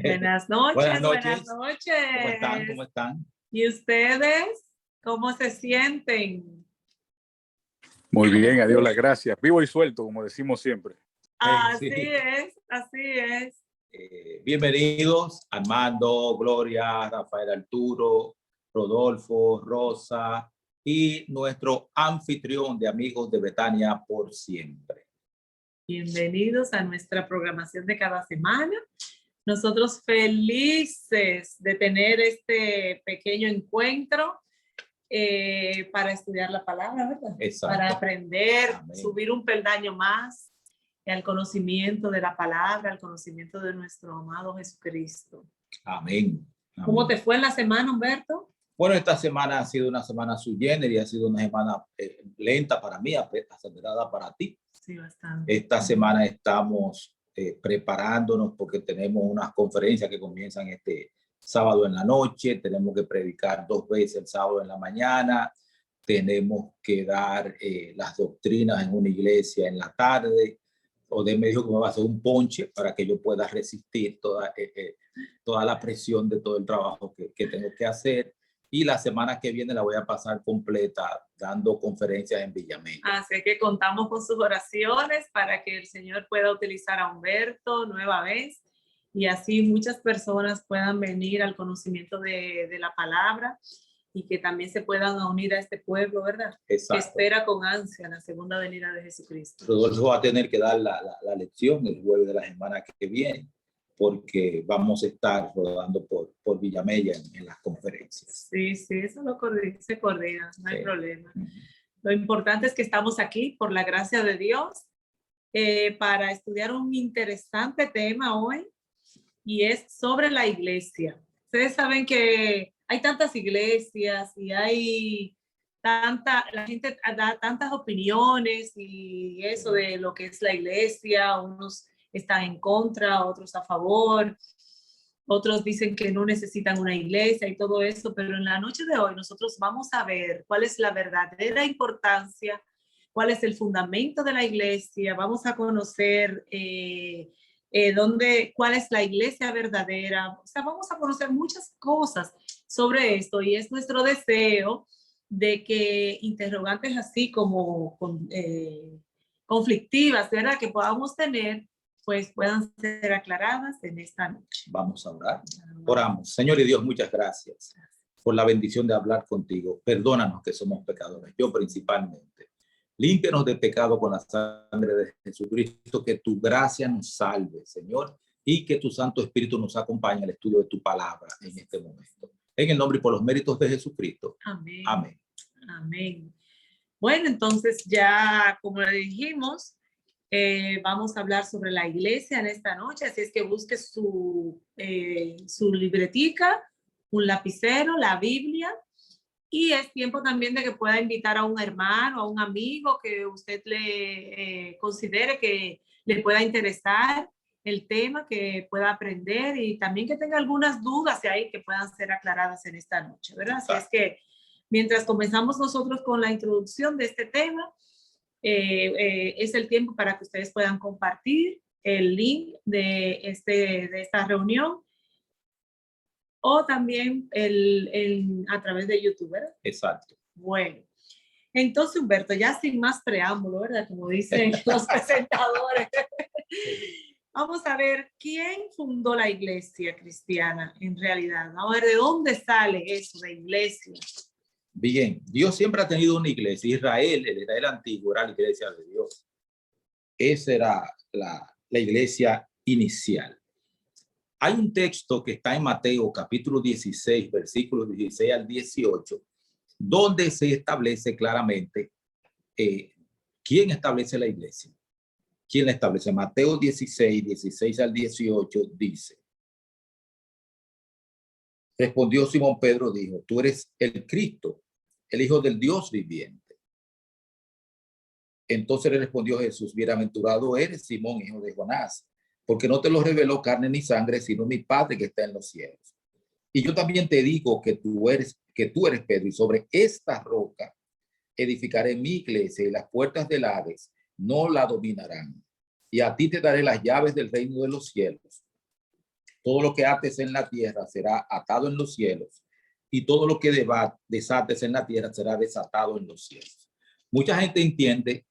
Buenas noches, Buenas noches. buenas noches. ¿Cómo están? ¿Cómo están? ¿Y ustedes? ¿Cómo se sienten? Muy bien, a Dios las gracias. Vivo y suelto, como decimos siempre. Así Sí. es, así es. Bienvenidos, Armando, Gloria, Rafael Arturo, Rodolfo, Rosa y nuestro anfitrión de Amigos de Betania por siempre. Bienvenidos a nuestra programación de cada semana. Nosotros felices de tener este pequeño encuentro para estudiar la palabra, ¿verdad? Exacto. Para aprender, Amén. subir un peldaño más al conocimiento de la palabra, al conocimiento de nuestro amado Jesucristo. Amén. Amén. ¿Cómo te fue en la semana, Humberto? Bueno, esta semana ha sido una semana sui generis, ha sido una semana lenta para mí, acelerada para ti. Sí, bastante. Esta semana estamos preparándonos porque tenemos unas conferencias que comienzan este sábado en la noche, tenemos que predicar 2 veces el sábado en la mañana, tenemos que dar las doctrinas en una iglesia en la tarde. Odé me dijo que me va a hacer un ponche para que yo pueda resistir toda la presión de todo el trabajo que tengo que hacer. Y la semana que viene la voy a pasar completa dando conferencias en Villamella. Así que contamos con sus oraciones para que el Señor pueda utilizar a Humberto nueva vez y así muchas personas puedan venir al conocimiento de la palabra y que también se puedan unir a este pueblo, ¿verdad? Exacto. Que espera con ansia la segunda venida de Jesucristo. Rodolfo va a tener que dar la lección el jueves de la semana que viene, porque vamos a estar rodando por Villamella en las conferencias. Sí, eso se coordina, no hay problema. Uh-huh. Lo importante es que estamos aquí por la gracia de Dios para estudiar un interesante tema hoy y es sobre la iglesia. Ustedes saben que hay tantas iglesias y hay la gente da tantas opiniones y eso de lo que es la iglesia, unos están en contra, otros a favor, otros dicen que no necesitan una iglesia y todo eso, pero en la noche de hoy nosotros vamos a ver cuál es la verdadera importancia, cuál es el fundamento de la iglesia, vamos a conocer cuál es la iglesia verdadera, o sea, vamos a conocer muchas cosas sobre esto y es nuestro deseo de que interrogantes así como conflictivas, ¿verdad? Que podamos tener, pues puedan ser aclaradas en esta noche. Vamos a orar. Oramos. Señor y Dios, muchas gracias por la bendición de hablar contigo. Perdónanos que somos pecadores, yo principalmente. Límpianos de pecado con la sangre de Jesucristo, que tu gracia nos salve, Señor, y que tu Santo Espíritu nos acompañe al estudio de tu palabra en este momento. En el nombre y por los méritos de Jesucristo. Amén. Amén. Amén. Bueno, entonces ya como le dijimos, vamos a hablar sobre la iglesia en esta noche, así es que busque su libretica, un lapicero, la Biblia, y es tiempo también de que pueda invitar a un hermano, a un amigo que usted le considere que le pueda interesar el tema, que pueda aprender y también que tenga algunas dudas de ahí que puedan ser aclaradas en esta noche, ¿verdad? Así es que mientras comenzamos nosotros con la introducción de este tema, es el tiempo para que ustedes puedan compartir el link de esta reunión o también a través de YouTube, ¿verdad? Exacto. Bueno, entonces Humberto, ya sin más preámbulo, ¿verdad? Como dicen los presentadores. Vamos a ver quién fundó la iglesia cristiana en realidad. Vamos a ver de dónde sale eso de iglesia. Bien, Dios siempre ha tenido una iglesia. Israel, el Israel antiguo, era la iglesia de Dios. Esa era la iglesia inicial. Hay un texto que está en Mateo capítulo 16, versículos 16 al 18, donde se establece claramente quién establece la iglesia. ¿Quién la establece? Mateo 16, 16 al 18 dice: respondió Simón Pedro, dijo: tú eres el Cristo, el Hijo del Dios viviente. Entonces le respondió Jesús: bienaventurado eres, Simón, hijo de Jonás, porque no te lo reveló carne ni sangre, sino mi Padre que está en los cielos. Y yo también te digo que tú eres Pedro, y sobre esta roca edificaré mi iglesia, y las puertas del Hades no la dominarán. Y a ti te daré las llaves del reino de los cielos. todo lo que ates en la tierra será atado en los cielos, y todo lo que desates en la tierra será desatado en los cielos. Mucha gente entiende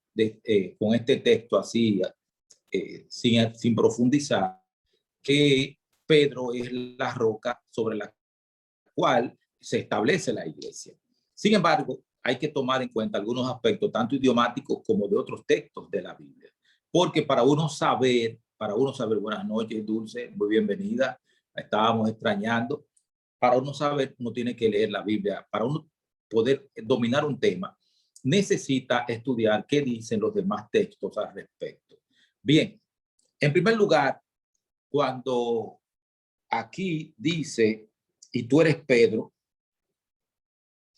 con este texto así, sin profundizar, que Pedro es la roca sobre la cual se establece la iglesia. Sin embargo, hay que tomar en cuenta algunos aspectos, tanto idiomáticos como de otros textos de la Biblia. Porque para uno saber, buenas noches, Dulce, muy bienvenida, la estábamos extrañando. Para uno saber, uno tiene que leer la Biblia. Para uno poder dominar un tema, necesita estudiar qué dicen los demás textos al respecto. Bien, en primer lugar, cuando aquí dice, y tú eres Pedro,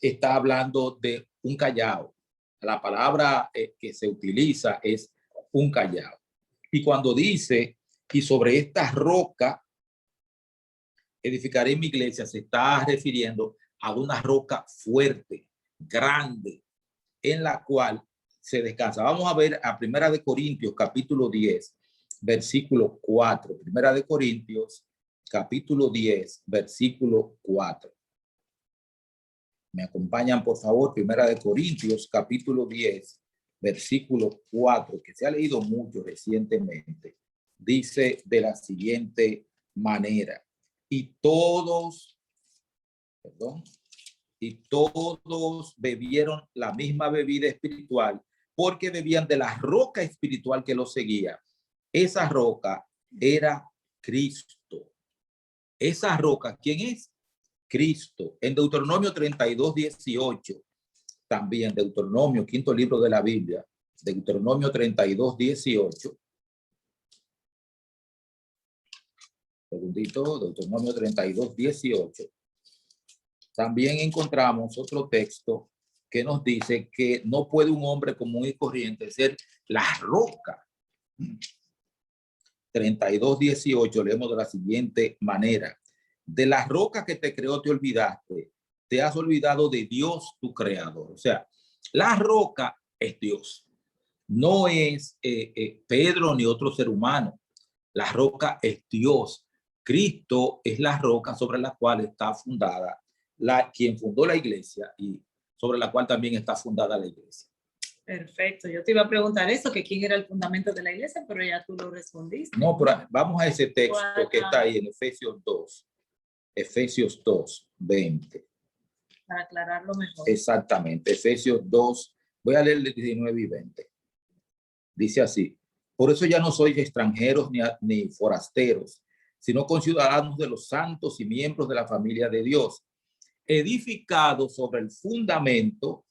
está hablando de un callao. La palabra que se utiliza es un callao. Y cuando dice, y sobre esta roca edificaré mi iglesia, se está refiriendo a una roca fuerte, grande, en la cual se descansa. Vamos a ver a Primera de Corintios, capítulo 10, versículo 4. Primera de Corintios, capítulo 10, versículo 4. Me acompañan, por favor, Primera de Corintios, capítulo 10, versículo 4, que se ha leído mucho recientemente. Dice de la siguiente manera, y todos bebieron la misma bebida espiritual, porque bebían de la roca espiritual que los seguía. Esa roca era Cristo. Esa roca, ¿quién es? Cristo. En Deuteronomio 32, 18, también Deuteronomio, quinto libro de la Biblia, Deuteronomio 32, 18. Segundito, Deuteronomio 32, 18. También encontramos otro texto que nos dice que no puede un hombre común y corriente ser la roca. 32, 18, leemos de la siguiente manera. De la roca que te creó te olvidaste, te has olvidado de Dios tu creador. O sea, la roca es Dios, no es Pedro ni otro ser humano. La roca es Dios. Cristo es la roca sobre la cual está fundada, quien fundó la iglesia y sobre la cual también está fundada la iglesia. Perfecto. Yo te iba a preguntar eso, que quién era el fundamento de la iglesia, pero ya tú lo respondiste. No, pero vamos a ese texto que está ahí en Efesios 2. Efesios 2, 20. Para aclararlo mejor. Exactamente, Efesios 2, voy a leer el 19 y 20. Dice así, por eso ya no sois extranjeros ni forasteros, sino conciudadanos de los santos y miembros de la familia de Dios, edificados sobre el fundamento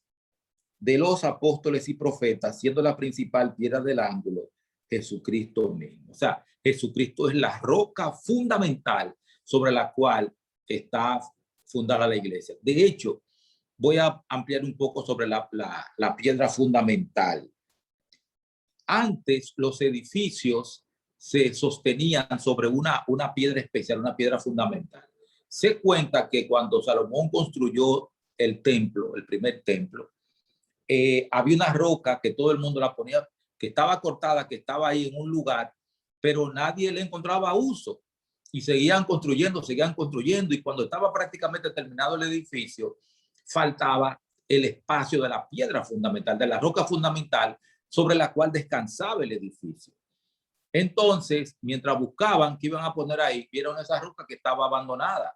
de los apóstoles y profetas, siendo la principal piedra del ángulo Jesucristo mismo. O sea, Jesucristo es la roca fundamental sobre la cual está fundada la iglesia. De hecho, voy a ampliar un poco sobre la piedra fundamental. Antes los edificios se sostenían sobre una piedra especial, una piedra fundamental. Se cuenta que cuando Salomón construyó el templo, el primer templo, había una roca que todo el mundo la ponía, que estaba cortada, que estaba ahí en un lugar, pero nadie le encontraba uso. Y seguían construyendo, y cuando estaba prácticamente terminado el edificio, faltaba el espacio de la piedra fundamental, de la roca fundamental sobre la cual descansaba el edificio. Entonces, mientras buscaban qué iban a poner ahí, vieron esa roca que estaba abandonada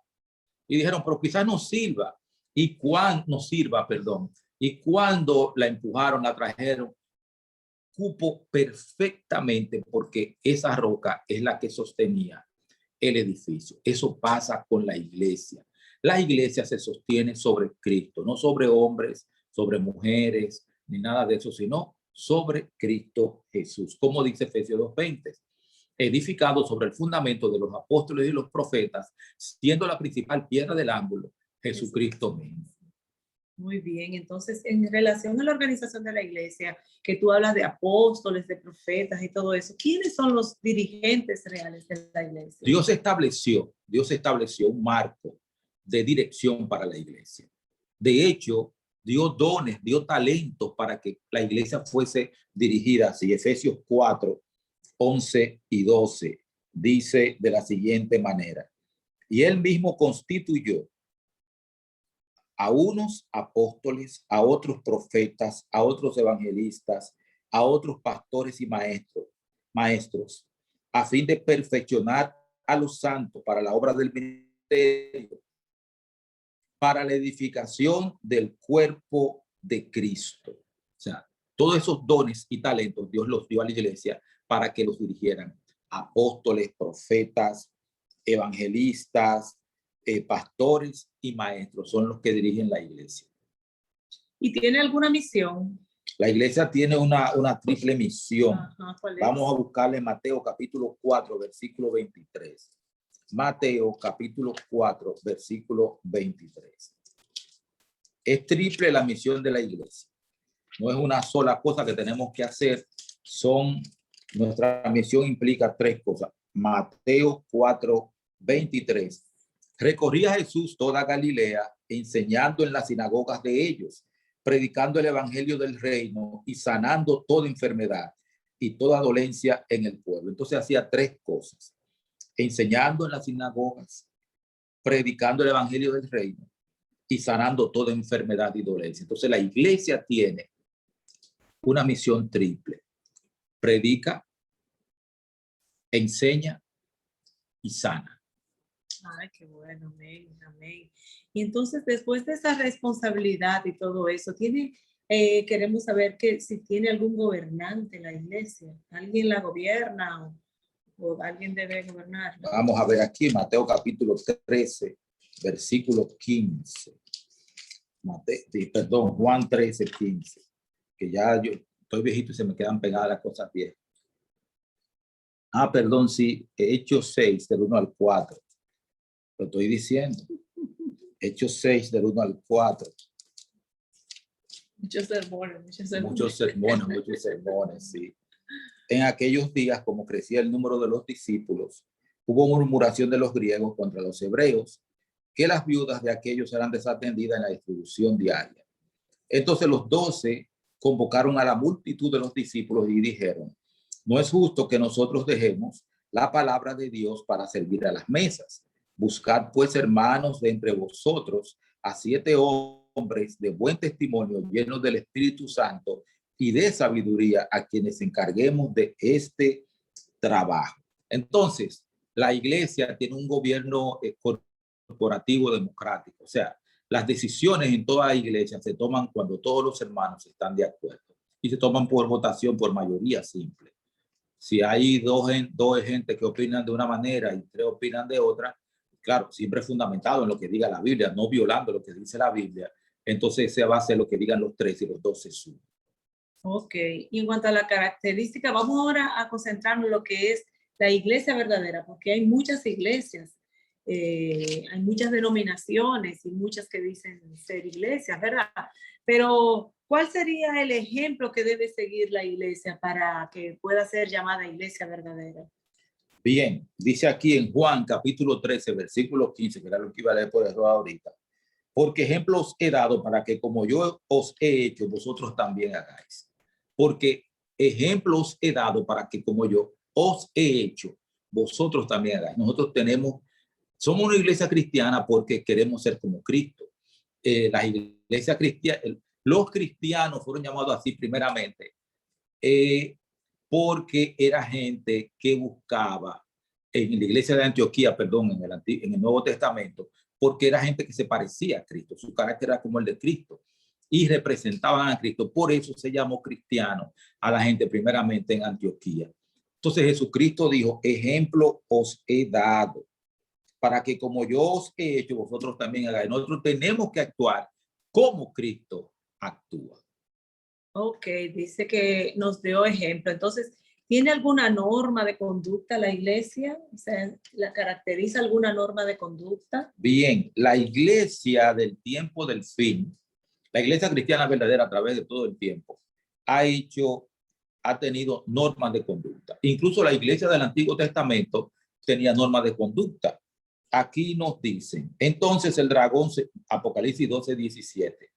y dijeron, pero quizás nos sirva. Y cuando la empujaron, la trajeron, cupo perfectamente porque esa roca es la que sostenía el edificio. Eso pasa con la iglesia. La iglesia se sostiene sobre Cristo, no sobre hombres, sobre mujeres, ni nada de eso, sino sobre Cristo Jesús. Como dice Efesios 2:20, edificado sobre el fundamento de los apóstoles y los profetas, siendo la principal piedra del ángulo, Jesucristo mismo. Muy bien, entonces en relación a la organización de la iglesia, que tú hablas de apóstoles, de profetas y todo eso, ¿quiénes son los dirigentes reales de la iglesia? Dios estableció un marco de dirección para la iglesia. De hecho, dio dones, dio talentos para que la iglesia fuese dirigida así. Efesios 4, 11 y 12 dice de la siguiente manera: y él mismo constituyó a unos apóstoles, a otros profetas, a otros evangelistas, a otros pastores y maestros, a fin de perfeccionar a los santos para la obra del ministerio, para la edificación del cuerpo de Cristo. O sea, todos esos dones y talentos Dios los dio a la iglesia para que los dirigieran apóstoles, profetas, evangelistas, pastores y maestros. Son los que dirigen la iglesia. ¿Y tiene alguna misión? La iglesia tiene una triple misión. Ajá, ¿cuál es? Vamos a buscarle Mateo capítulo 4, versículo 23. Mateo capítulo 4, versículo 23. Es triple la misión de la iglesia. No es una sola cosa que tenemos que hacer. Nuestra misión implica tres cosas. Mateo 4, 23. Recorría Jesús toda Galilea, enseñando en las sinagogas de ellos, predicando el evangelio del reino y sanando toda enfermedad y toda dolencia en el pueblo. Entonces hacía tres cosas: enseñando en las sinagogas, predicando el evangelio del reino y sanando toda enfermedad y dolencia. Entonces la iglesia tiene una misión triple: predica, enseña y sana. Ay, qué bueno, amén, amén. Y entonces, después de esa responsabilidad y todo eso, queremos saber que si tiene algún gobernante en la iglesia, alguien la gobierna o alguien debe gobernar. Vamos a ver aquí Mateo capítulo 13, versículo 15. Juan 13, 15. Que ya yo estoy viejito y se me quedan pegadas las cosas viejas. Sí, Hechos 6, del 1 al 4. Lo estoy diciendo. Hechos 6, del 1 al 4. Muchos sermones. Muchos sermones, sí. En aquellos días, como crecía el número de los discípulos, hubo murmuración de los griegos contra los hebreos, que las viudas de aquellos eran desatendidas en la distribución diaria. Entonces los 12 convocaron a la multitud de los discípulos y dijeron: no es justo que nosotros dejemos la palabra de Dios para servir a las mesas. Buscad pues, hermanos, de entre vosotros a 7 hombres de buen testimonio, llenos del Espíritu Santo y de sabiduría, a quienes encarguemos de este trabajo. Entonces, la iglesia tiene un gobierno corporativo democrático. O sea, las decisiones en toda iglesia se toman cuando todos los hermanos están de acuerdo y se toman por votación, por mayoría simple. Si hay dos gente que opinan de una manera y 3 opinan de otra, claro, siempre fundamentado en lo que diga la Biblia, no violando lo que dice la Biblia, entonces se va a hacer lo que digan los 3 y los 2 se suman. Ok, y en cuanto a la característica, vamos ahora a concentrarnos en lo que es la iglesia verdadera, porque hay muchas iglesias, hay muchas denominaciones y muchas que dicen ser iglesias, ¿verdad? Pero, ¿cuál sería el ejemplo que debe seguir la iglesia para que pueda ser llamada iglesia verdadera? Bien, dice aquí en Juan capítulo 13, versículo 15, que era lo que iba a leer por eso ahorita: porque ejemplos he dado para que como yo os he hecho, vosotros también hagáis. Porque ejemplos he dado para que como yo os he hecho, vosotros también hagáis. Nosotros somos una iglesia cristiana porque queremos ser como Cristo. Las iglesias cristianas, los cristianos fueron llamados así primeramente porque era gente que buscaba en la iglesia de Antioquía, en el Nuevo Testamento, porque era gente que se parecía a Cristo, su carácter era como el de Cristo y representaban a Cristo. Por eso se llamó cristiano a la gente primeramente en Antioquía. Entonces Jesucristo dijo: ejemplo os he dado para que como yo os he hecho, vosotros también hagáis. Nosotros tenemos que actuar como Cristo actúa. Ok, dice que nos dio ejemplo. Entonces, ¿tiene alguna norma de conducta la iglesia? O sea, ¿la caracteriza alguna norma de conducta? Bien, la iglesia del tiempo del fin, la iglesia cristiana verdadera a través de todo el tiempo, ha tenido normas de conducta. Incluso la iglesia del Antiguo Testamento tenía normas de conducta. Aquí nos dicen: entonces el dragón, Apocalipsis 12, 17.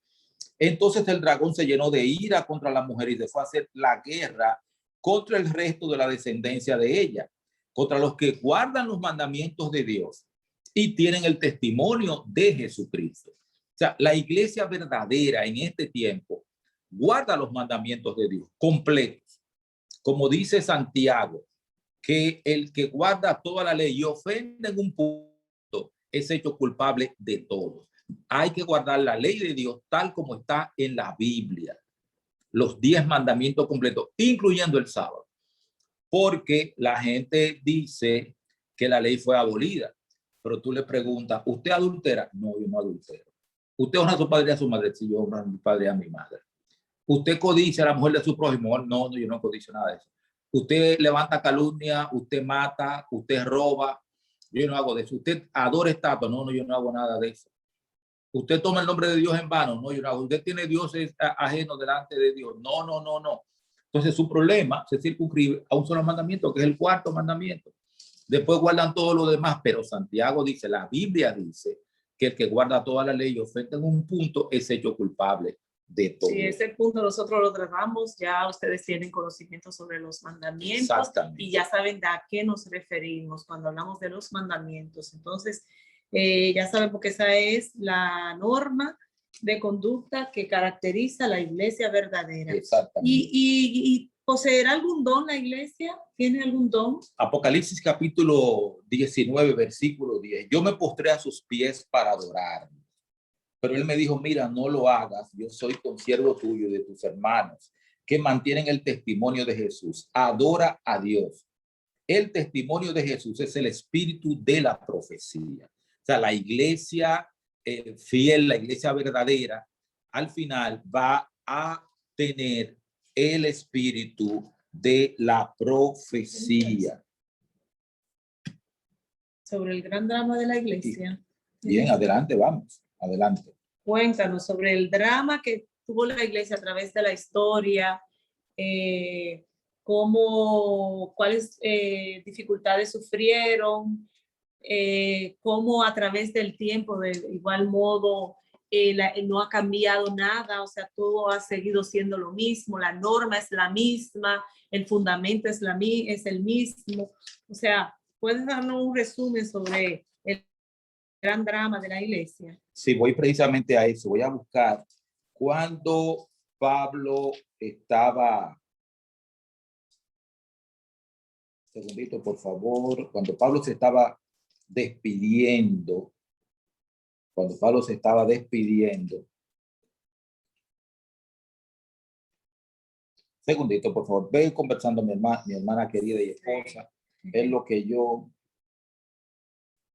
Entonces el dragón se llenó de ira contra la mujer y se fue a hacer la guerra contra el resto de la descendencia de ella, contra los que guardan los mandamientos de Dios y tienen el testimonio de Jesucristo. O sea, la iglesia verdadera en este tiempo guarda los mandamientos de Dios completos. Como dice Santiago, que el que guarda toda la ley y ofende en un punto es hecho culpable de todo. Hay que guardar la ley de Dios tal como está en la Biblia. Los 10 mandamientos completos, incluyendo el sábado. Porque la gente dice que la ley fue abolida. Pero tú le preguntas, ¿usted adultera? No, yo no adultero. ¿Usted honra a su padre y a su madre? Sí, yo honro a mi padre y a mi madre. ¿Usted codicia a la mujer de su prójimo? No, no, yo no codicio nada de eso. Usted levanta calumnia, usted mata, usted roba. Yo no hago de eso. Usted adora estatua. No, no, yo no hago nada de eso. Usted toma el nombre de Dios en vano. No, yo no hago. Usted tiene dioses ajenos delante de Dios. No, no, no, no. Entonces su problema se circunscribe a un solo mandamiento, que es el 4º mandamiento. Después guardan todo lo demás, pero Santiago dice, la Biblia dice que el que guarda toda la ley y ofende en un punto es hecho culpable de todo. Sí, ese punto nosotros lo tratamos, ya ustedes tienen conocimiento sobre los mandamientos y ya saben a qué nos referimos cuando hablamos de los mandamientos. Entonces, ya sabemos que esa es la norma de conducta que caracteriza a la iglesia verdadera. Exactamente. ¿Y poseerá algún don la iglesia? ¿Tiene algún don? Apocalipsis capítulo 19, versículo 10. Yo me postré a sus pies para adorarme. Pero él me dijo, mira, no lo hagas. Yo soy consiervo tuyo y de tus hermanos que mantienen el testimonio de Jesús. Adora a Dios. El testimonio de Jesús es el espíritu de la profecía. O sea, la iglesia fiel, la iglesia verdadera, al final va a tener el espíritu de la profecía. Sobre el gran drama de la iglesia. Bien, adelante, vamos, adelante. Cuéntanos sobre el drama que tuvo la iglesia a través de la historia, cuáles dificultades sufrieron, cómo a través del tiempo, de igual modo, no ha cambiado nada, o sea, todo ha seguido siendo lo mismo, la norma es la misma, el fundamento es el mismo. O sea, ¿puedes darnos un resumen sobre el gran drama de la iglesia? Sí, voy precisamente a eso. Voy a buscar cuando Pablo estaba, segundito, por favor, cuando Pablo se estaba despidiendo, segundito, por favor, ve conversando mi hermana querida y esposa, es lo que yo...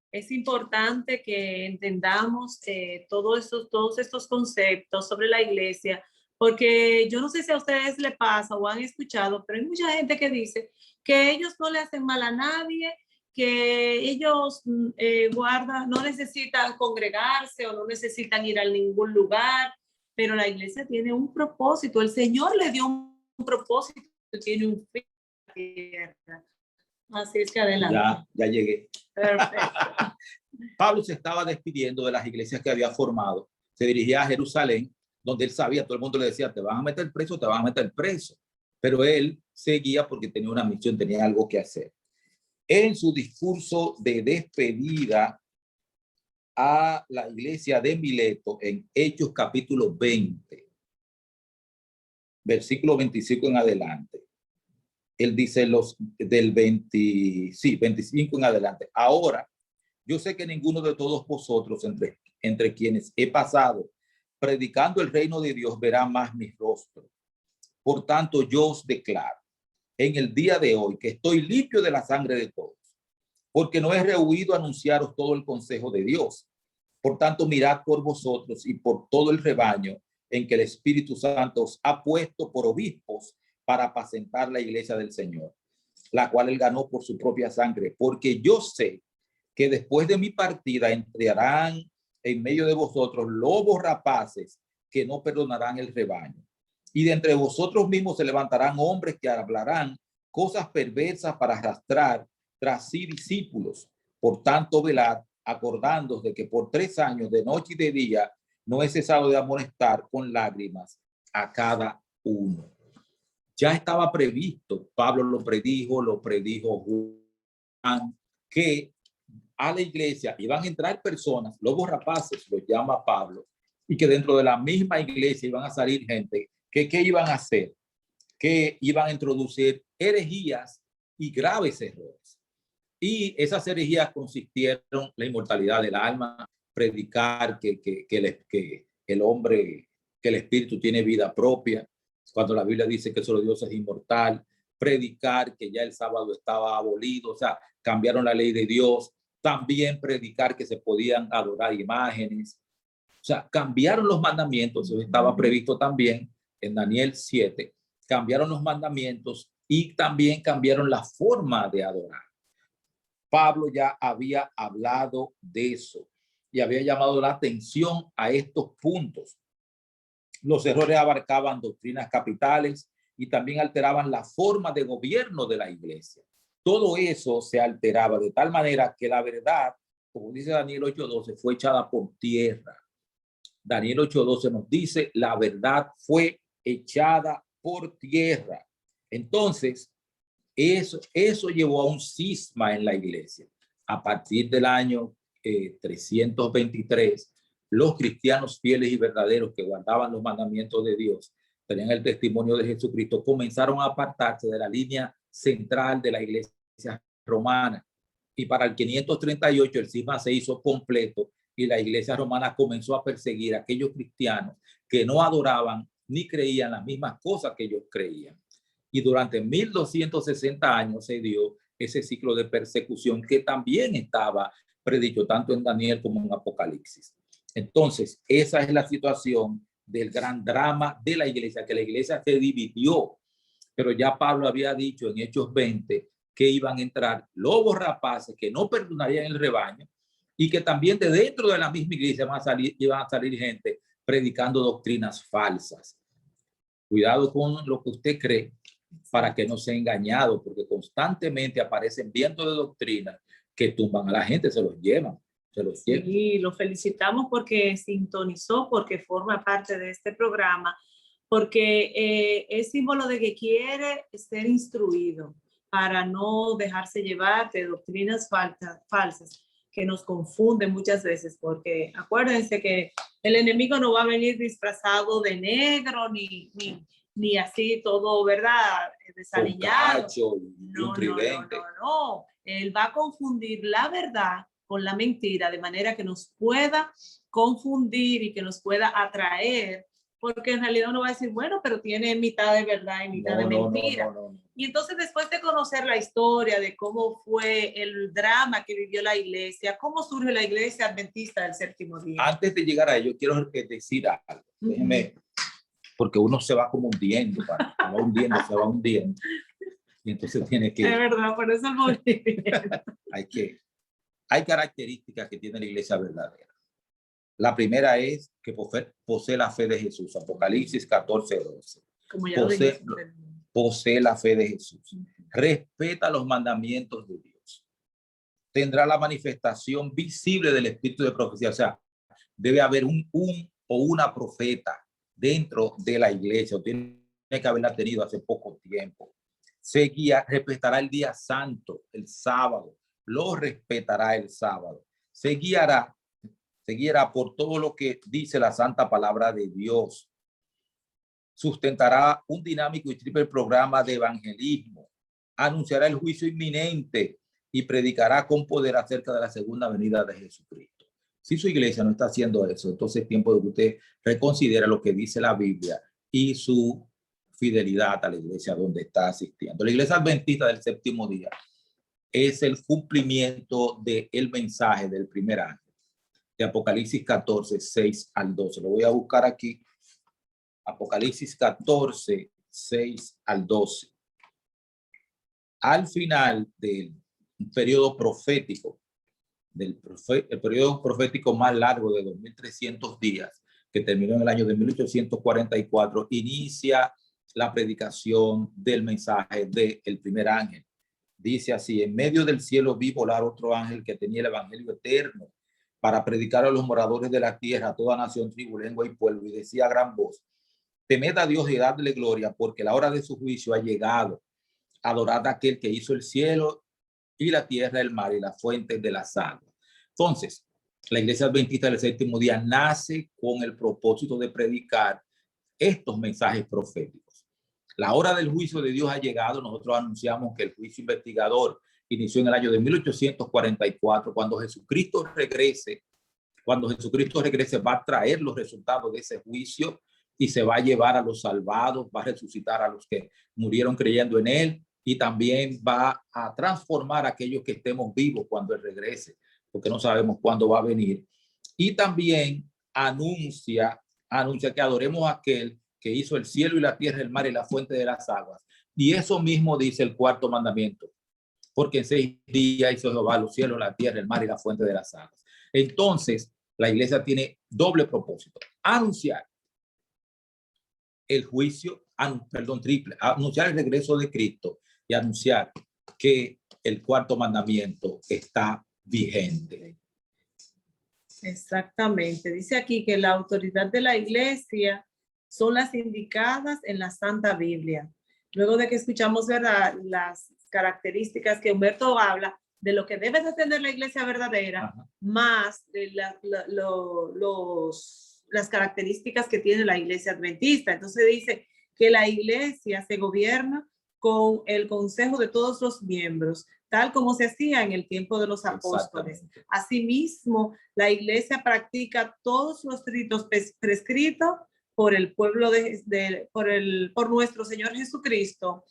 Es importante que entendamos todos estos conceptos sobre la iglesia, porque yo no sé si a ustedes les pasa o han escuchado, pero hay mucha gente que dice que ellos no le hacen mal a nadie, que ellos no necesitan congregarse o no necesitan ir a ningún lugar, pero la iglesia tiene un propósito, el Señor le dio un propósito, tiene un fin en la tierra. Así es que adelante. Ya llegué. Perfecto. Pablo se estaba despidiendo de las iglesias que había formado. Se dirigía a Jerusalén, donde él sabía, todo el mundo le decía, te van a meter preso, te van a meter preso. Pero él seguía porque tenía una misión, tenía algo que hacer. En su discurso de despedida a la iglesia de Mileto, en Hechos capítulo 20, versículo 25 en adelante, él dice del 25 en adelante. Ahora, yo sé que ninguno de todos vosotros entre quienes he pasado predicando el reino de Dios verá más mi rostro. Por tanto, yo os declaro en el día de hoy que estoy limpio de la sangre de todos, porque no he rehuido anunciaros todo el consejo de Dios. Por tanto, mirad por vosotros y por todo el rebaño en que el Espíritu Santo os ha puesto por obispos para apacentar la iglesia del Señor, la cual él ganó por su propia sangre, porque yo sé que después de mi partida entrarán en medio de vosotros lobos rapaces que no perdonarán el rebaño. Y de entre vosotros mismos se levantarán hombres que hablarán cosas perversas para arrastrar tras sí discípulos. Por tanto, velad, acordándoos de que por 3 años, de noche y de día, no he cesado de amonestar con lágrimas a cada uno. Ya estaba previsto, Pablo lo predijo que a la iglesia iban a entrar personas, lobos rapaces, los llama Pablo, y que dentro de la misma iglesia iban a salir gente que ¿qué iban a hacer? Que iban a introducir herejías y graves errores. Y esas herejías consistieron en la inmortalidad del alma, predicar que el hombre, que el espíritu tiene vida propia, cuando la Biblia dice que solo Dios es inmortal, predicar que ya el sábado estaba abolido, o sea, cambiaron la ley de Dios, también predicar que se podían adorar imágenes, o sea, cambiaron los mandamientos, eso estaba previsto también en Daniel 7, cambiaron los mandamientos y también cambiaron la forma de adorar. Pablo ya había hablado de eso y había llamado la atención a estos puntos. Los errores abarcaban doctrinas capitales y también alteraban la forma de gobierno de la iglesia. Todo eso se alteraba de tal manera que la verdad, como dice Daniel 8:12, fue echada por tierra. Daniel 8:12 nos dice, la verdad fue echada por tierra. Entonces, eso llevó a un cisma en la iglesia. A partir del año 323, los cristianos fieles y verdaderos que guardaban los mandamientos de Dios, tenían el testimonio de Jesucristo, comenzaron a apartarse de la línea central de la iglesia romana. Y para el 538 el cisma se hizo completo y la iglesia romana comenzó a perseguir a aquellos cristianos que no adoraban ni creían las mismas cosas que ellos creían. Y durante 1260 años se dio ese ciclo de persecución que también estaba predicho tanto en Daniel como en Apocalipsis. Entonces, esa es la situación del gran drama de la iglesia, que la iglesia se dividió, pero ya Pablo había dicho en Hechos 20 que iban a entrar lobos rapaces que no perdonarían el rebaño y que también de dentro de la misma iglesia iban a salir gente predicando doctrinas falsas. Cuidado con lo que usted cree para que no sea engañado, porque constantemente aparecen vientos de doctrina que tumban a la gente, se los llevan. Sí, lo felicitamos porque sintonizó, porque forma parte de este programa, porque es símbolo de que quiere ser instruido para no dejarse llevar de doctrinas falsas que nos confunden muchas veces, porque acuérdense que el enemigo no va a venir disfrazado de negro ni así todo, ¿verdad? Desaliñado. No. Él va a confundir la verdad con la mentira, de manera que nos pueda confundir y que nos pueda atraer, porque en realidad uno va a decir, bueno, pero tiene mitad de verdad y mitad de mentira. Y entonces después de conocer la historia de cómo fue el drama que vivió la iglesia, cómo surge la iglesia adventista del séptimo día. Antes de llegar a ello, quiero decir algo. Déjeme, porque uno se va como hundiendo, se va hundiendo. Y entonces tiene que... Es verdad, por eso el movimiento. Hay características que tiene la iglesia verdadera. La primera es que posee la fe de Jesús. Apocalipsis 14:12. Posee la fe de Jesús. Respeta los mandamientos de Dios. Tendrá la manifestación visible del espíritu de profecía. O sea, debe haber un o una profeta dentro de la iglesia. O tiene que haberla tenido hace poco tiempo. Respetará el día santo, el sábado. Lo respetará el sábado. Se guiará por todo lo que dice la santa palabra de Dios. Sustentará un dinámico y triple programa de evangelismo. Anunciará el juicio inminente y predicará con poder acerca de la segunda venida de Jesucristo. Si su iglesia no está haciendo eso, entonces es tiempo de que usted reconsidere lo que dice la Biblia y su fidelidad a la iglesia donde está asistiendo. La iglesia adventista del séptimo día es el cumplimiento del mensaje del primer ángel de Apocalipsis 14:6-12. Lo voy a buscar aquí. Apocalipsis 14:6-12. Al final del periodo profético, el periodo profético más largo de 2300 días, que terminó en el año de 1844, inicia la predicación del mensaje del primer ángel. Dice así: en medio del cielo vi volar otro ángel que tenía el evangelio eterno para predicar a los moradores de la tierra, a toda nación, tribu, lengua y pueblo, y decía a gran voz: temed a Dios y dadle gloria, porque la hora de su juicio ha llegado. Adorad a aquel que hizo el cielo y la tierra, el mar y las fuentes de las aguas. Entonces, la Iglesia Adventista del Séptimo Día nace con el propósito de predicar estos mensajes proféticos. La hora del juicio de Dios ha llegado. Nosotros anunciamos que el juicio investigador inició en el año de 1844, cuando Jesucristo regrese. Cuando Jesucristo regrese, va a traer los resultados de ese juicio y se va a llevar a los salvados, va a resucitar a los que murieron creyendo en él, y también va a transformar a aquellos que estemos vivos cuando él regrese, porque no sabemos cuándo va a venir. Y también anuncia que adoremos a aquel que hizo el cielo y la tierra, el mar y la fuente de las aguas. Y eso mismo dice el cuarto mandamiento, porque en 6 días hizo Jehová los cielos, la tierra, el mar y la fuente de las aguas. Entonces, la iglesia tiene doble propósito: anunciar el juicio, triple, anunciar el regreso de Cristo y anunciar que el cuarto mandamiento está vigente. Exactamente. Dice aquí que la autoridad de la iglesia son las indicadas en la Santa Biblia. Luego de que escuchamos, ¿verdad?, las características que Humberto habla de lo que debe de tener la iglesia verdadera, ajá, más de las características que tiene la iglesia adventista. Entonces dice que la iglesia se gobierna con el consejo de todos los miembros, tal como se hacía en el tiempo de los apóstoles. Asimismo, la iglesia practica todos los ritos prescritos por el pueblo por nuestro Señor Jesucristo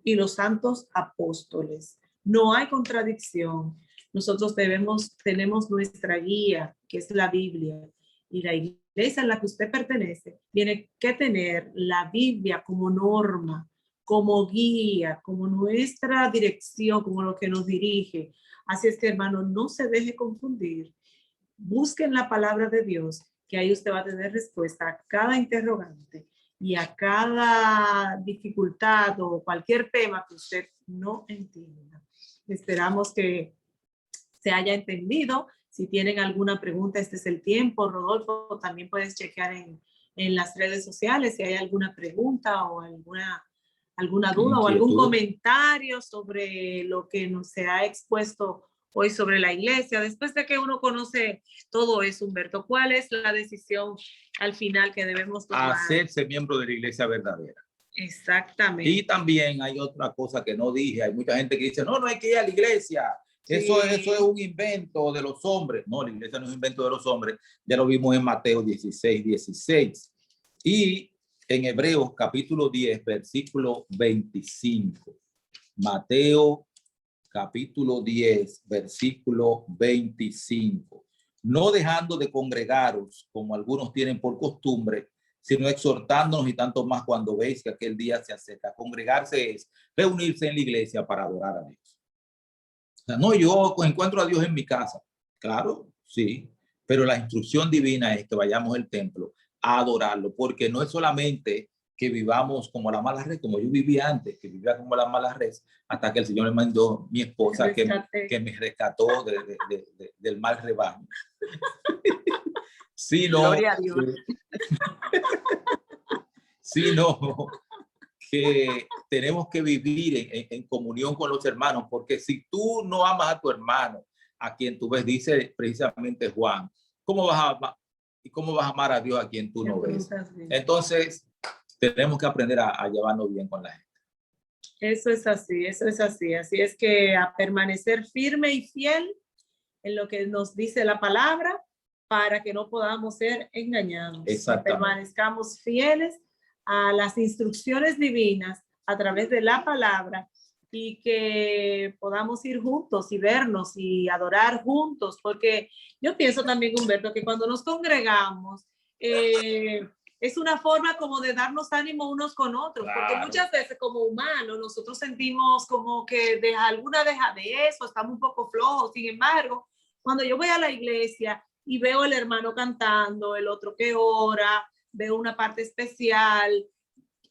y los santos apóstoles. No hay contradicción. Nosotros tenemos nuestra guía, que es la Biblia, y la iglesia en la que usted pertenece tiene que tener la Biblia como norma, como guía, como nuestra dirección, como lo que nos dirige. Así es que, hermano, no se deje confundir. Busquen la palabra de Dios, que ahí usted va a tener respuesta a cada interrogante y a cada dificultad o cualquier tema que usted no entienda. Esperamos que se haya entendido. Si tienen alguna pregunta, este es el tiempo. Rodolfo, también puedes chequear en las redes sociales si hay alguna pregunta o alguna duda o algún comentario sobre lo que nos se ha expuesto hoy sobre la iglesia. Después de que uno conoce todo eso, Humberto, ¿cuál es la decisión al final que debemos tomar? Hacerse miembro de la iglesia verdadera. Exactamente. Y también hay otra cosa que no dije. Hay mucha gente que dice, no hay que ir a la iglesia. Sí. Eso es un invento de los hombres. No, la iglesia no es un invento de los hombres. Ya lo vimos en Mateo 16. Y en Hebreos capítulo 10, versículo 25. Mateo capítulo 10, versículo 25. No dejando de congregaros, como algunos tienen por costumbre, sino exhortándonos, y tanto más cuando veis que aquel día se acerca. Congregarse es reunirse en la iglesia para adorar a Dios. O sea, no, yo encuentro a Dios en mi casa. Claro, sí, pero la instrucción divina es que vayamos al templo a adorarlo, porque no es solamente que vivamos como la mala red, como yo vivía antes, que vivía como la mala red, hasta que el Señor me mandó mi esposa que me rescató del mal rebaño. Gloria a Dios. Sino que tenemos que vivir en comunión con los hermanos, porque si tú no amas a tu hermano, a quien tú ves, dice precisamente Juan, ¿cómo vas a amar a Dios a quien tú no ves? Entonces, tenemos que aprender a llevarnos bien con la gente. Eso es así, eso es así. Así es que a permanecer firme y fiel en lo que nos dice la palabra, para que no podamos ser engañados. Permanezcamos fieles a las instrucciones divinas a través de la palabra, y que podamos ir juntos y vernos y adorar juntos, porque yo pienso también, Humberto, que cuando nos congregamos es una forma como de darnos ánimo unos con otros, claro, porque muchas veces como humanos nosotros sentimos como que alguna dejadez o estamos un poco flojos. Sin embargo, cuando yo voy a la iglesia y veo al hermano cantando, el otro que ora, veo una parte especial,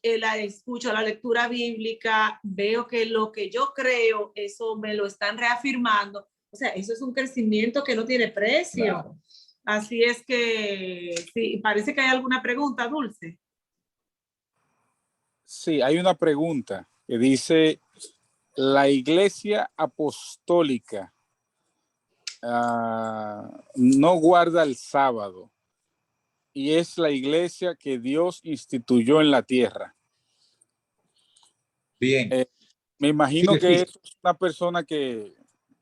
escucho la lectura bíblica, veo que lo que yo creo, eso me lo están reafirmando. O sea, eso es un crecimiento que no tiene precio. Claro. Así es que, sí, parece que hay alguna pregunta, Dulce. Sí, hay una pregunta que dice, la Iglesia Apostólica no guarda el sábado y es la iglesia que Dios instituyó en la tierra. Bien. Me imagino Sí, que sí. es una persona que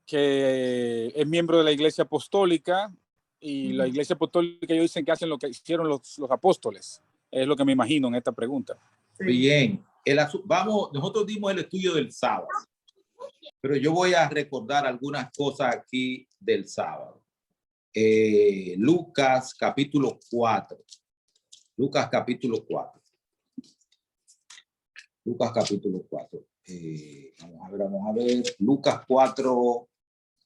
es miembro de la Iglesia Apostólica y la Iglesia Apostólica ellos dicen que hacen lo que hicieron los apóstoles. Es lo que me imagino en esta pregunta. Sí. Bien. Nosotros dimos el estudio del sábado, pero yo voy a recordar algunas cosas aquí del sábado. Lucas capítulo 4. Lucas capítulo 4. Lucas capítulo 4. Vamos a ver. Lucas 4,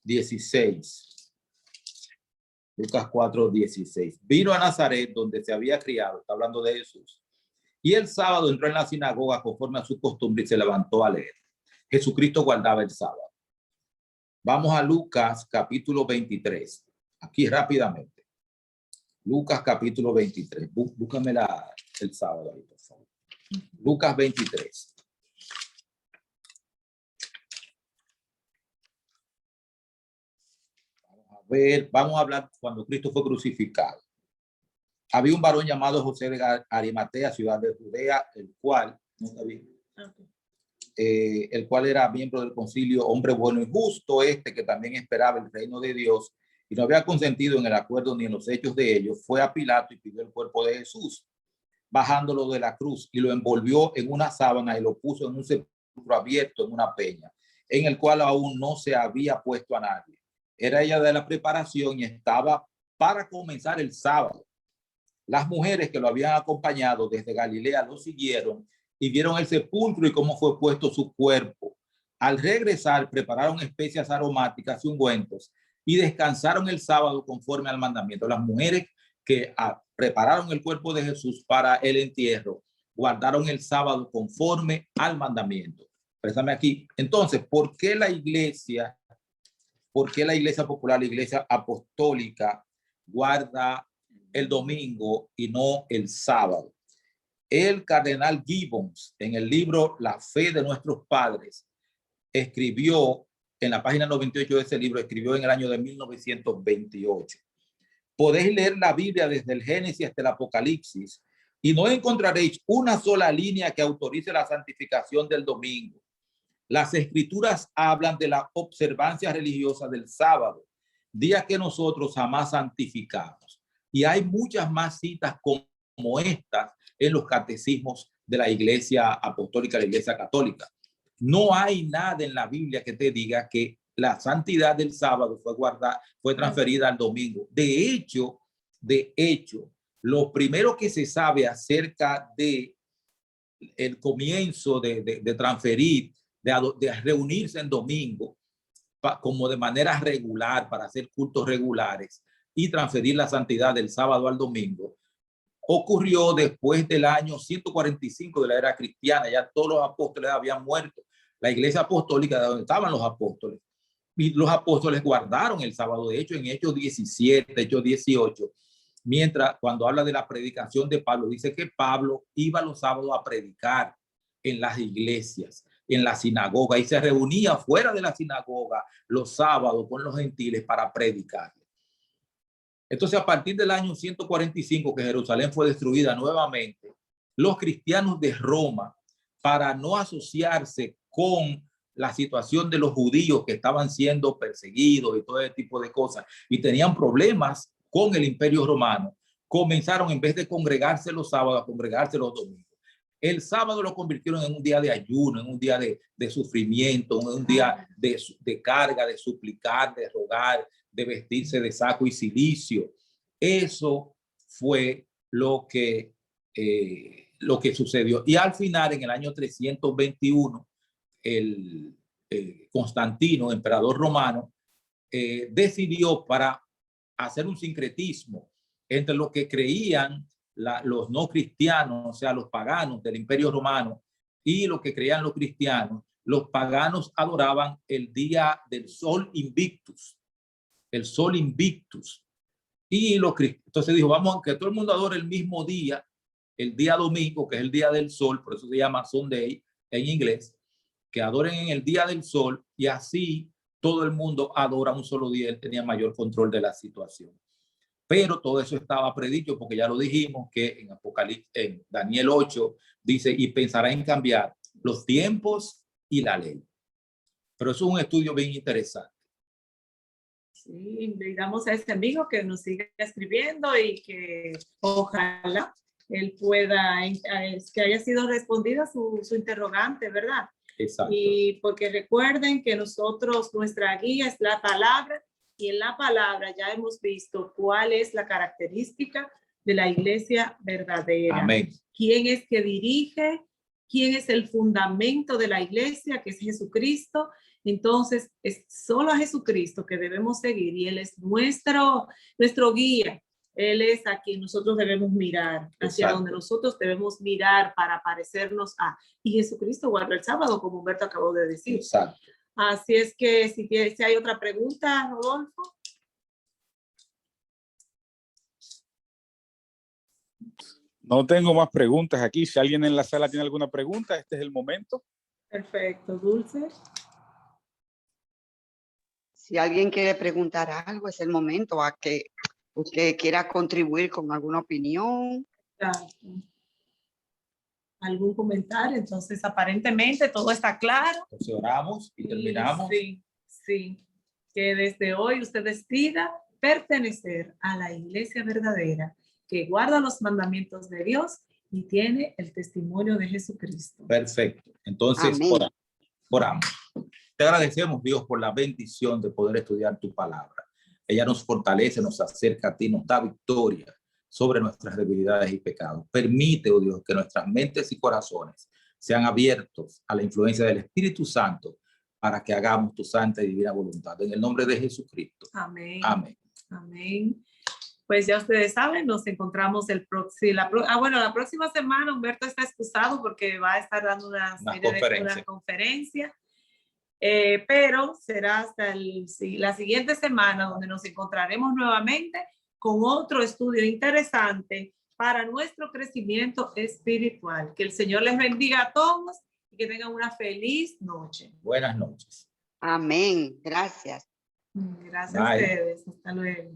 16. Lucas 4, 16. Vino a Nazaret, donde se había criado, está hablando de Jesús. Y el sábado entró en la sinagoga conforme a su costumbre y se levantó a leer. Jesucristo guardaba el sábado. Vamos a Lucas capítulo 23. Aquí rápidamente. Lucas capítulo 23. Búscame el sábado ahí, por favor. Lucas 23. Vamos a hablar cuando Cristo fue crucificado. Había un varón llamado José de Arimatea, ciudad de Judea, el cual era miembro del concilio, hombre bueno y justo, que también esperaba el reino de Dios y no había consentido en el acuerdo ni en los hechos de ellos. Fue a Pilato y pidió el cuerpo de Jesús, bajándolo de la cruz, y lo envolvió en una sábana y lo puso en un sepulcro abierto en una peña, en el cual aún no se había puesto a nadie. Era ella de la preparación y estaba para comenzar el sábado. Las mujeres que lo habían acompañado desde Galilea lo siguieron y vieron el sepulcro y cómo fue puesto su cuerpo. Al regresar, prepararon especias aromáticas y ungüentos y descansaron el sábado conforme al mandamiento. Las mujeres que prepararon el cuerpo de Jesús para el entierro guardaron el sábado conforme al mandamiento. Préstame aquí. Entonces, ¿por qué la iglesia popular, la iglesia apostólica, guarda el domingo y no el sábado? El cardenal Gibbons, en el libro La fe de nuestros padres, escribió en la página 98 de ese libro, escribió en el año de 1928. Podéis leer la Biblia desde el Génesis hasta el Apocalipsis y no encontraréis una sola línea que autorice la santificación del domingo. Las escrituras hablan de la observancia religiosa del sábado, día que nosotros jamás santificamos. Y hay muchas más citas como estas en los catecismos de la Iglesia Apostólica, la Iglesia Católica. No hay nada en la Biblia que te diga que la santidad del sábado fue transferida al domingo. De hecho, lo primero que se sabe acerca de el comienzo de transferir, de reunirse en domingo como de manera regular para hacer cultos regulares y transferir la santidad del sábado al domingo, ocurrió después del año 145 de la era cristiana. Ya todos los apóstoles habían muerto. La iglesia apostólica, de donde estaban los apóstoles, y los apóstoles guardaron el sábado. De hecho, en Hechos 17, Hechos 18, cuando habla de la predicación de Pablo, dice que Pablo iba los sábados a predicar en las iglesias, en la sinagoga, y se reunía fuera de la sinagoga los sábados con los gentiles para predicar. Entonces, a partir del año 145, que Jerusalén fue destruida nuevamente, los cristianos de Roma, para no asociarse con la situación de los judíos que estaban siendo perseguidos y todo ese tipo de cosas, y tenían problemas con el Imperio Romano, comenzaron, en vez de congregarse los sábados, a congregarse los domingos. El sábado lo convirtieron en un día de ayuno, en un día de sufrimiento, en un día de carga, de suplicar, de rogar, de vestirse de saco y cilicio. Eso fue lo que sucedió. Y al final, en el año 321, Constantino, emperador romano, decidió, para hacer un sincretismo entre lo que creían los no cristianos, o sea, los paganos del Imperio Romano, y lo que creían los cristianos. Los paganos adoraban el día del sol invictus, el sol invictus. Y entonces dijo, vamos, que todo el mundo adore el mismo día, el día domingo, que es el día del sol, por eso se llama Sunday en inglés, que adoren en el día del sol y así todo el mundo adora un solo día. Él tenía mayor control de la situación. Pero todo eso estaba predicho porque ya lo dijimos que en Apocalipsis, en Daniel 8, dice, y pensará en cambiar los tiempos y la ley. Pero eso es un estudio bien interesante. Sí, invitamos a este amigo que nos siga escribiendo y que ojalá él pueda, que haya sido respondida su interrogante, ¿verdad? Exacto. Y porque recuerden que nosotros, nuestra guía es la palabra, y en la palabra ya hemos visto cuál es la característica de la iglesia verdadera. Amén. ¿Quién es que dirige? ¿Quién es el fundamento de la iglesia? Que es Jesucristo. Entonces, es solo a Jesucristo que debemos seguir y Él es nuestro guía. Él es a quien nosotros debemos mirar, hacia Exacto. donde nosotros debemos mirar para parecernos a. Y Jesucristo guarda el sábado, como Humberto acabó de decir. Exacto. Así es que si hay otra pregunta, Rodolfo. No tengo más preguntas aquí. Si alguien en la sala tiene alguna pregunta, este es el momento. Perfecto. Dulce. Si alguien quiere preguntar algo, es el momento a que usted quiera contribuir con alguna opinión. Exacto. ¿Algún comentario? Entonces, aparentemente todo está claro. Entonces oramos y terminamos. Sí, sí. Que desde hoy usted decida pertenecer a la iglesia verdadera, que guarda los mandamientos de Dios y tiene el testimonio de Jesucristo. Perfecto. Entonces, oramos. Te agradecemos, Dios, por la bendición de poder estudiar tu palabra. Ella nos fortalece, nos acerca a ti, nos da victoria sobre nuestras debilidades y pecados. Permite, oh Dios, que nuestras mentes y corazones sean abiertos a la influencia del Espíritu Santo para que hagamos tu santa y divina voluntad. En el nombre de Jesucristo. Amén. Amén. Amén. Pues ya ustedes saben, nos encontramos la próxima semana. Humberto está excusado porque va a estar dando una conferencia. Pero será hasta la siguiente semana donde nos encontraremos nuevamente con otro estudio interesante para nuestro crecimiento espiritual. Que el Señor les bendiga a todos y que tengan una feliz noche. Buenas noches. Amén. Gracias. Gracias Bye. a ustedes. Hasta luego.